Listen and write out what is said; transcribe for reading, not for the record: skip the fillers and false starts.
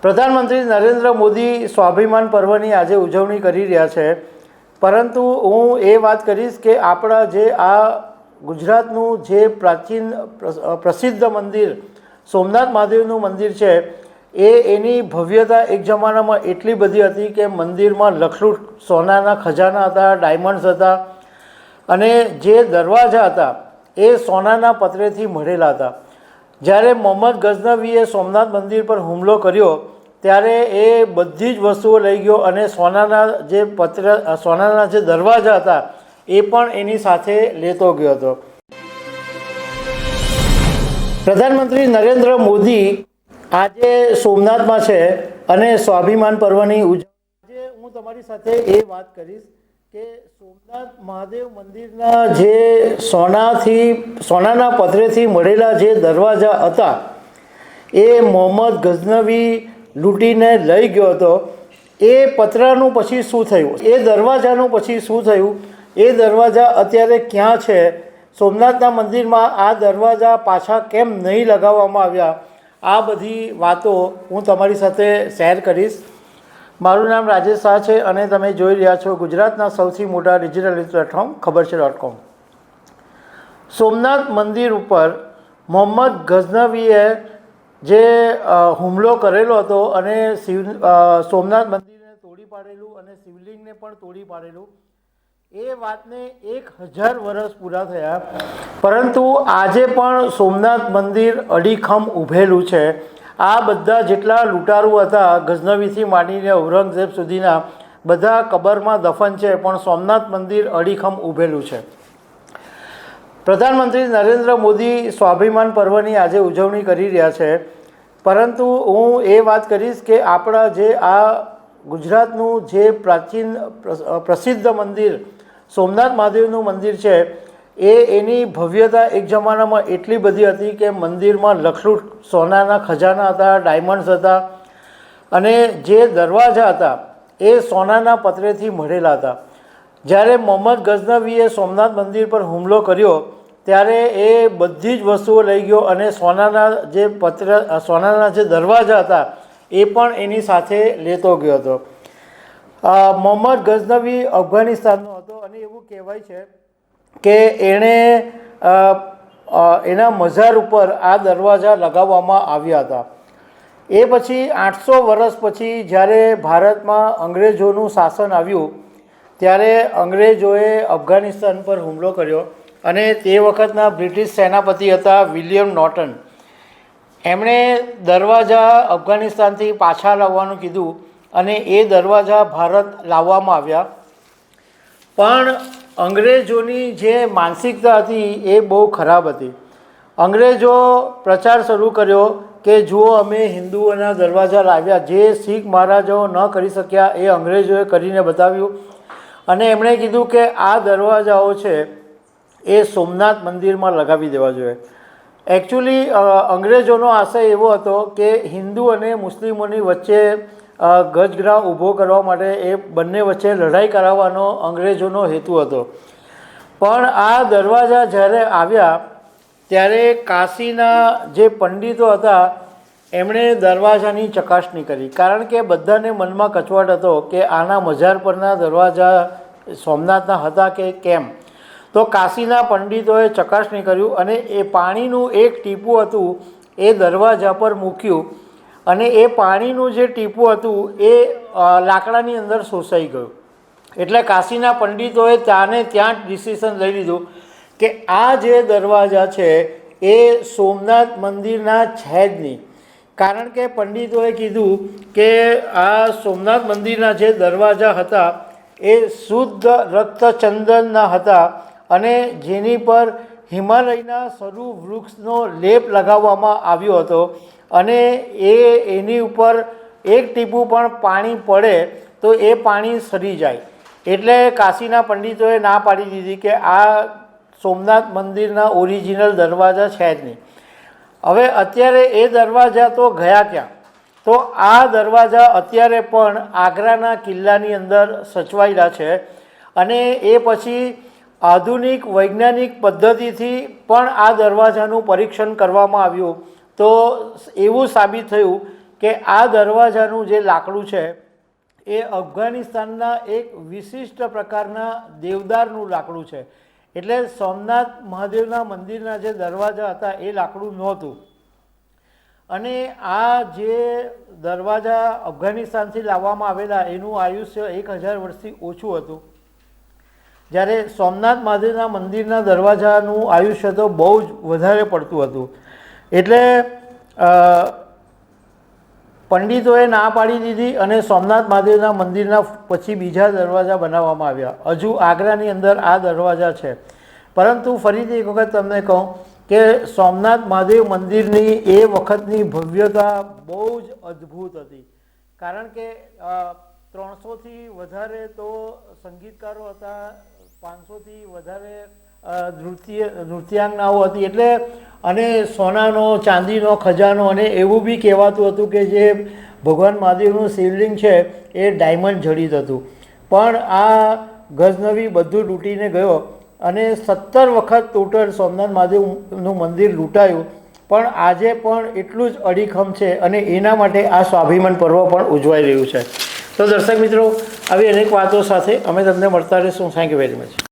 પ્રધાનમંત્રી નરેન્દ્ર મોદી સ્વાભિમાન પર્વની આજે ઉજવણી કરી રહ્યા છે, પરંતુ હું એ વાત કરીશ કે આપણા જે આ ગુજરાતનું જે પ્રાચીન પ્રસિદ્ધ મંદિર સોમનાથ મહાદેવનું મંદિર છે એની ભવ્યતા એક જમાનામાં એટલી બધી હતી કે મંદિરમાં લખલૂટ સોનાના ખજાના હતા, ડાયમંડ્સ હતા અને જે દરવાજા હતા એ સોનાના પતરેથી મઢેલા હતા. જ્યારે મોહમ્મદ ગઝનવીએ સોમનાથ મંદિર પર હુમલો કર્યો ત્યારે એ બધી જ વસ્તુઓ લઈ ગયો અને સોનાના જે દરવાજા હતા એ પણ એની સાથે લેતો ગયો હતો. પ્રધાનમંત્રી નરેન્દ્ર મોદી આજે સોમનાથમાં છે અને સ્વાભિમાન પર્વની ઉજવણી આજે હું તમારી સાથે એ વાત કરીશ કે સોમનાથ મહાદેવ મંદિરના જે સોનાના પથરેથી મળેલા જે દરવાજા હતા એ મોહમ્મદ ગઝનવી લૂંટીને લઈ ગયો હતો. એ પતરાનું પછી શું થયું, એ દરવાજાનું પછી શું થયું, એ દરવાજા અત્યારે ક્યાં છે, સોમનાથના મંદિરમાં આ દરવાજા પાછા કેમ નહીં લગાવવામાં આવ્યા, આ બધી વાતો હું તમારી સાથે શેર કરીશ. મારું નામ રાજેશ શાહ છે અને તમે જોઈ રહ્યા છો ગુજરાતના સૌથી મોટા ડિજિટલ પ્લેટફોર્મ ખબર છે.com. સોમનાથ મંદિર ઉપર મોહમ્મદ ગઝનવીએ જે હુમલો કરેલો હતો અને સોમનાથ મંદિરને તોડી પાડેલું અને શિવલિંગને પણ તોડી પાડેલું, એ વાતને 1000 વર્ષ પૂરા થયા, પરંતુ આજે પણ સોમનાથ મંદિર અડીખમ ઊભેલું છે. આ બધા જેટલા લૂંટારૂ હતા ગઝનવીથી માંડીને ઔરંગઝેબ સુધીના બધા કબરમાં દફન છે, પણ સોમનાથ મંદિર અડીખમ ઊભેલું છે. પ્રધાનમંત્રી નરેન્દ્ર મોદી સ્વાભિમાન પર્વની આજે ઉજવણી કરી રહ્યા છે, પરંતુ હું એ વાત કરીશ કે આપણા જે આ ગુજરાતનું જે પ્રાચીન પ્રસિદ્ધ મંદિર સોમનાથ મહાદેવનું મંદિર છે એની ભવ્યતા એક જમાનામાં એટલી બધી હતી કે મંદિરમાં લખલૂટ સોનાના ખજાના હતા, ડાયમંડ્સ હતા અને જે દરવાજા હતા એ સોનાના પતરેથી મઢેલા હતા. જ્યારે મોહમ્મદ ગઝનવીએ સોમનાથ મંદિર પર હુમલો કર્યો ત્યારે એ બધી જ વસ્તુઓ લઈ ગયો અને સોનાના જે દરવાજા હતા એ પણ એની સાથે લેતો ગયો હતો. મોહમ્મદ ગઝનવી અફઘાનિસ્તાનનો હતો અને એવું કહેવાય છે કે એણે એના મઝાર ઉપર આ દરવાજા લગાવવામાં આવ્યા હતા. એ પછી 800 વર્ષ પછી જ્યારે ભારતમાં અંગ્રેજોનું શાસન આવ્યું ત્યારે અંગ્રેજોએ અફઘાનિસ્તાન પર હુમલો કર્યો અને તે વખતના બ્રિટિશ સેનાપતિ હતા વિલિયમ નોર્ટન. એમણે દરવાજા અફઘાનિસ્તાનથી પાછા લાવવાનું કીધું અને એ દરવાજા ભારત લાવવામાં આવ્યા. પણ અંગ્રેજોની જે માનસિકતા હતી એ બહુ ખરાબ હતી. અંગ્રેજો પ્રચાર શરૂ કર્યો કે જુઓ અમે હિન્દુઓના દરવાજા લાવ્યા, જે શીખ મહારાજાઓ ન કરી શક્યા એ અંગ્રેજોએ કરીને બતાવ્યું અને એમણે કીધું કે આ દરવાજાઓ છે એ સોમનાથ મંદિરમાં લગાવી દેવા જોઈએ. એકચ્યુઅલી અંગ્રેજોનો આશય એવો હતો કે હિન્દુ અને મુસ્લિમોની વચ્ચે ગજગ્રાહ ઊભો કરવા માટે એ બંને વચ્ચે લડાઈ કરાવવાનો અંગ્રેજોનો હેતુ હતો. પણ આ દરવાજા જ્યારે આવ્યા ત્યારે કાશીના જે પંડિતો હતા એમણે દરવાજાની ચકાસણી કરી, કારણ કે બધાને મનમાં કચવાટ હતો કે આના મઝાર પરના દરવાજા સોમનાથના હતા કે કેમ. તો કાશીના પંડિતોએ ચકાસણી કર્યું અને એ પાણીનું એક ટીપું હતું એ દરવાજા પર મૂક્યું અને એ પાણીનું જે ટીપું હતું એ લાકડાની અંદર શોષાઈ ગયું. એટલે કાશીના પંડિતોએ ત્યાં જ ડિસિઝન લઈ લીધું કે આ જે દરવાજા છે એ સોમનાથ મંદિરના છે જ નહીં, કારણ કે પંડિતોએ કીધું કે આ સોમનાથ મંદિરના જે દરવાજા હતા એ શુદ્ધ રક્તચંદનના હતા અને જેની પર હિમાલયના સરુ વૃક્ષનો લેપ લગાવવામાં આવ્યો હતો અને એની ઉપર એક ટીપું પણ પાણી પડે તો એ પાણી સરી જાય. એટલે કાશીના પંડિતોએ ના પાડી દીધી કે આ સોમનાથ મંદિરના ઓરિજિનલ દરવાજા છે જ નહીં. હવે અત્યારે એ દરવાજા તો ગયા ક્યાં? તો આ દરવાજા અત્યારે પણ આગ્રાના કિલ્લાની અંદર સચવાયેલા છે અને એ પછી આધુનિક વૈજ્ઞાનિક પદ્ધતિથી પણ આ દરવાજાનું પરીક્ષણ કરવામાં આવ્યું તો એવું સાબિત થયું કે આ દરવાજાનું જે લાકડું છે એ અફઘાનિસ્તાનના એક વિશિષ્ટ પ્રકારના દેવદારનું લાકડું છે. એટલે સોમનાથ મહાદેવના મંદિરના જે દરવાજા હતા એ લાકડું નહોતું. અને આ જે દરવાજા અફઘાનિસ્તાનથી લાવવામાં આવેલા એનું આયુષ્ય 1000 વર્ષથી ઓછું હતું, જ્યારે સોમનાથ મહાદેવના મંદિરના દરવાજાનું આયુષ્ય તો બહુ જ વધારે પડતું હતું. એટલે પંડિતોએ ના પાડી દીધી અને સોમનાથ મહાદેવના મંદિરના પછી બીજા દરવાજા બનાવવામાં આવ્યા. હજુ આગ્રાની અંદર આ દરવાજા છે. પરંતુ ફરીથી એક વખત તમને કહું કે સોમનાથ મહાદેવ મંદિરની એ વખતની ભવ્યતા બહુ જ અદ્ભુત હતી. કારણ કે 300થી વધારે તો સંગીતકારો હતા, 500થી વધારે નૃત્યાંગનાઓ હતી. એટલે અને સોનાનો ચાંદીનો ખજાનો, અને એવું બી કહેવાતું હતું કે જે ભગવાન મહાદેવનું શિવલિંગ છે એ ડાયમંડ જડિત હતું. પણ આ ગઝનવી બધું લૂંટીને ગયો અને 17 વખત ટોટલ સોમનાથ મહાદેવનું મંદિર લૂંટાયું. પણ આજે પણ એટલું જ અડીખમ છે અને એના માટે આ સ્વાભિમાન પર્વ પણ ઉજવાઈ રહ્યું છે. તો દર્શક મિત્રો, આવી અનેક વાતો સાથે અમે તમને મળતા રહીશું. Thank you very much.